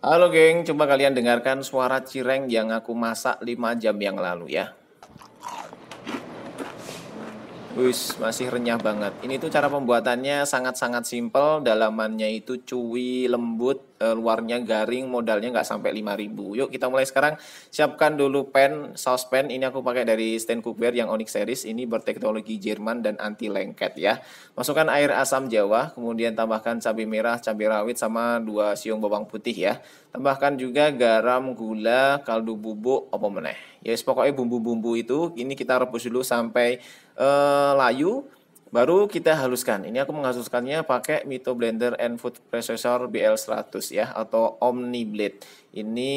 Halo geng, coba kalian dengarkan suara cireng yang aku masak 5 jam yang lalu ya. Wis, masih renyah banget. Ini tuh cara pembuatannya sangat-sangat simpel. Dalamannya itu cuy, lembut, luarnya garing, modalnya nggak sampai 5.000. Yuk kita mulai sekarang. Siapkan dulu saucepan. Ini aku pakai dari Stand Cookware yang Onyx series. Ini berteknologi Jerman dan anti lengket ya. Masukkan air asam jawa, kemudian tambahkan cabai merah, cabai rawit sama 2 siung bawang putih ya. Tambahkan juga garam, gula, kaldu bubuk, apa meneh. Ya pokoknya bumbu-bumbu itu ini kita rebus dulu sampai layu, baru kita haluskan. Ini aku menghaluskannya pakai Mito Blender and Food Processor BL100 ya, atau OmniBlade. Ini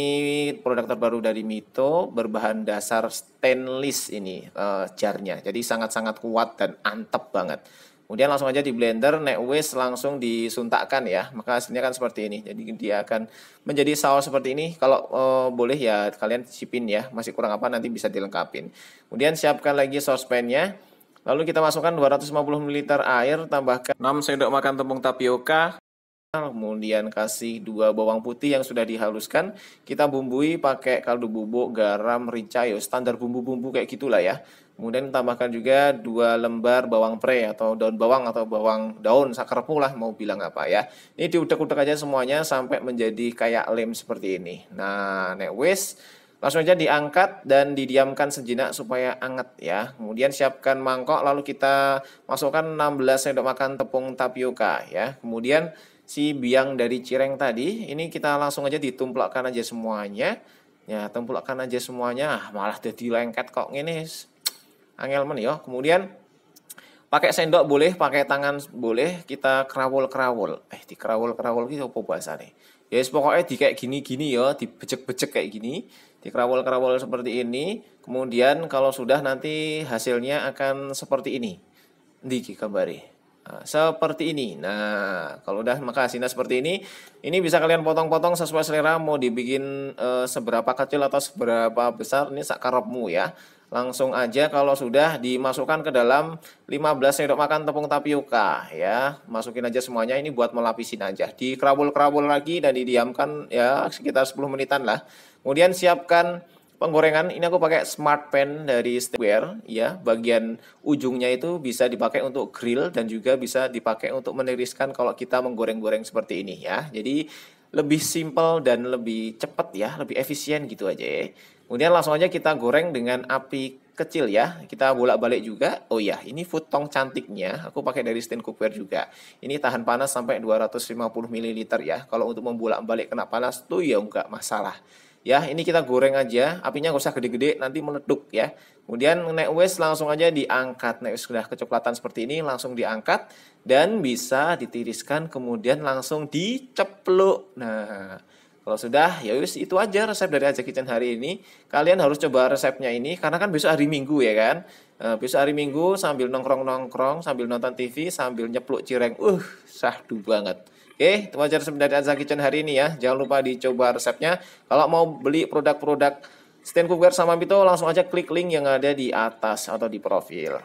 produk terbaru dari Mito, berbahan dasar stainless ini jarnya. Jadi sangat-sangat kuat dan antep banget. Kemudian langsung aja di blender, nek wis langsung disuntakkan ya. Maka hasilnya kan seperti ini. Jadi dia akan menjadi saus seperti ini. Kalau boleh ya kalian cicipin ya. Masih kurang apa nanti bisa dilengkapin. Kemudian siapkan lagi saucepannya. Lalu kita masukkan 250 ml air, tambahkan 6 sendok makan tepung tapioka. Kemudian kasih 2 bawang putih yang sudah dihaluskan. Kita bumbui pakai kaldu bubuk, garam, merica, ya standar bumbu-bumbu kayak gitulah ya. Kemudian tambahkan juga 2 lembar bawang pre atau daun bawang atau bawang daun sakerpu lah mau bilang apa ya. Ini diudek-udek aja semuanya sampai menjadi kayak lem seperti ini. Nah, nek wis langsung aja diangkat dan didiamkan sejenak supaya anget ya. Kemudian siapkan mangkok lalu kita masukkan 16 sendok makan tepung tapioka ya. Kemudian si biang dari cireng tadi ini kita langsung aja ditumplakkan aja semuanya. Ya, tumplakkan aja semuanya. Malah jadi lengket kok ngene. Angel men ya. Kemudian pakai sendok boleh, pakai tangan boleh, kita kerawul-kerawul. Dikerawul-kerawul gitu apa bahasane? Ya yes, pokoknya di kayak gini-gini ya, dibejek-bejek kayak gini, dikerawul-kerawul seperti ini. Kemudian kalau sudah nanti hasilnya akan seperti ini. Ndi gambare. Nah, seperti ini. Nah, kalau udah maka hasilnya seperti ini bisa kalian potong-potong sesuai selera. Mau dibikin seberapa kecil atau seberapa besar ini sakarepmu ya. Langsung aja kalau sudah dimasukkan ke dalam 15 sendok makan tepung tapioka ya. Masukin aja semuanya, ini buat melapisin aja. Dikerawul-kerawul lagi dan didiamkan ya sekitar 10 menitan lah. Kemudian siapkan penggorengan. Ini aku pakai smart pan dari Stemware ya. Bagian ujungnya itu bisa dipakai untuk grill dan juga bisa dipakai untuk meniriskan kalau kita menggoreng-goreng seperti ini ya. Jadi lebih simple dan lebih cepat ya, lebih efisien gitu aja ya. Kemudian langsung aja kita goreng dengan api kecil ya. Kita bolak-balik juga. Oh ya, ini food tong cantiknya aku pakai dari Stand Cookware juga. Ini tahan panas sampai 250 ml ya. Kalau untuk membolak-balik kena panas tuh ya enggak masalah. Ya, ini kita goreng aja, apinya nggak usah gede-gede, nanti meleduk ya. Kemudian nek wis langsung aja diangkat. Nek wis sudah kecoklatan seperti ini langsung diangkat dan bisa ditiriskan kemudian langsung dicepluk. Nah, kalau sudah ya wis itu aja resep dari Aja Kitchen hari ini. Kalian harus coba resepnya ini karena kan besok hari Minggu ya kan. Besok hari Minggu sambil nongkrong-nongkrong, sambil nonton TV, sambil nyepluk cireng. Syahdu banget. Oke, itu aja resep dari Aza Kitchen hari ini ya. Jangan lupa dicoba resepnya. Kalau mau beli produk-produk Stand Cookware sama Mito, langsung aja klik link yang ada di atas atau di profil.